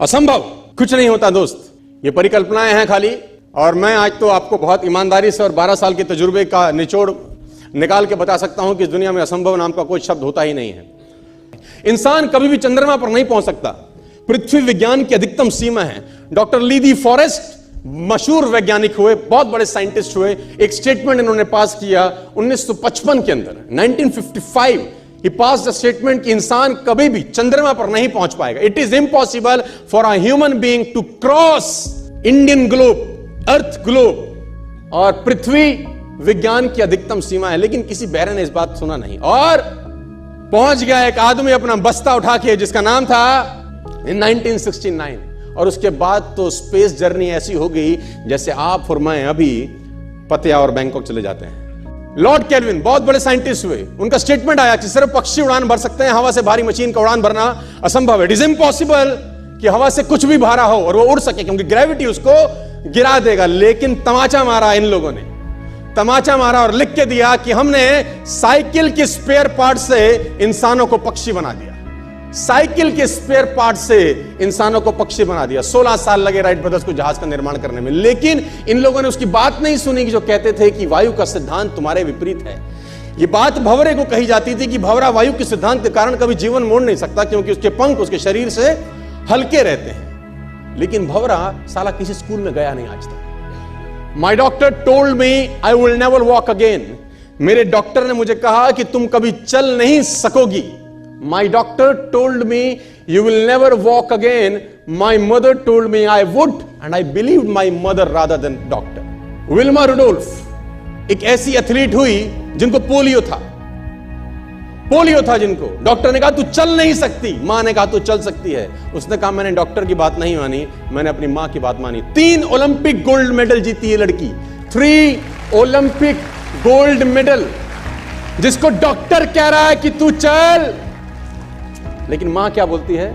असंभव कुछ नहीं होता दोस्त, ये परिकल्पनाएं हैं खाली। और मैं आज तो आपको बहुत ईमानदारी से और 12 साल के तजुर्बे का निचोड़ निकाल के बता सकता हूं कि इस दुनिया में असंभव नाम का कोई शब्द होता ही नहीं है। इंसान कभी भी चंद्रमा पर नहीं पहुंच सकता, पृथ्वी विज्ञान की अधिकतम सीमा है। डॉक्टर ली दी फॉरेस्ट मशहूर वैज्ञानिक हुए, बहुत बड़े साइंटिस्ट हुए। एक स्टेटमेंट इन्होंने पास किया 1955 के अंदर, 1955 ही पास द स्टेटमेंट कि इंसान कभी भी चंद्रमा पर नहीं पहुंच पाएगा। It is impossible for a human being to cross Indian globe, earth globe. और पृथ्वी विज्ञान की अधिकतम सीमा है, लेकिन किसी बहरे ने इस बात सुना नहीं और पहुंच गया एक आदमी अपना बस्ता उठा के, जिसका नाम था इन 1969। और उसके बाद तो स्पेस जर्नी ऐसी हो गई जैसे आप और मैं अभी पतिया और बैंकॉक चले जाते हैं। लॉर्ड केल्विन बहुत बड़े साइंटिस्ट हुए, उनका स्टेटमेंट आया कि सिर्फ पक्षी उड़ान भर सकते हैं, हवा से भारी मशीन का उड़ान भरना असंभव है। इट इज इम्पॉसिबल कि हवा से कुछ भी भारा हो और वो उड़ सके, क्योंकि ग्रेविटी उसको गिरा देगा। लेकिन तमाचा मारा इन लोगों ने, तमाचा मारा और लिख के दिया कि हमने साइकिल के स्पेयर पार्ट से इंसानों को पक्षी बना दिया। साइकिल के स्पेयर पार्ट से इंसानों को पक्षी बना दिया। 16 साल लगे राइट ब्रदर्स को जहाज का निर्माण करने में, लेकिन इन लोगों ने उसकी बात नहीं सुनी कि जो कहते थे कि वायु का सिद्धांत तुम्हारे विपरीत है। यह बात भंवरे को कही जाती थी कि भंवरा वायु के सिद्धांत के कारण कभी जीवन मोड़ नहीं सकता, क्योंकि उसके पंख उसके शरीर से हल्के रहते हैं। लेकिन भंवरा साला किसी स्कूल में गया नहीं आज तक। माई doctor told me I will never walk again. मेरे डॉक्टर ने मुझे कहा कि तुम कभी चल नहीं सकोगी। My doctor told me you will never walk again. My mother told me I would, and I believed my mother rather than doctor. Wilma Rudolph एक ऐसी एथलीट हुई जिनको पोलियो था जिनको डॉक्टर ने कहा तू चल नहीं सकती, मां ने कहा तू चल सकती है। उसने कहा मैंने डॉक्टर की बात नहीं मानी, मैंने अपनी मां की बात मानी। 3 ओलंपिक गोल्ड मेडल जीती है लड़की, 3 ओलंपिक गोल्ड मेडल, जिसको डॉक्टर कह रहा है कि तू चल। लेकिन मां क्या बोलती है?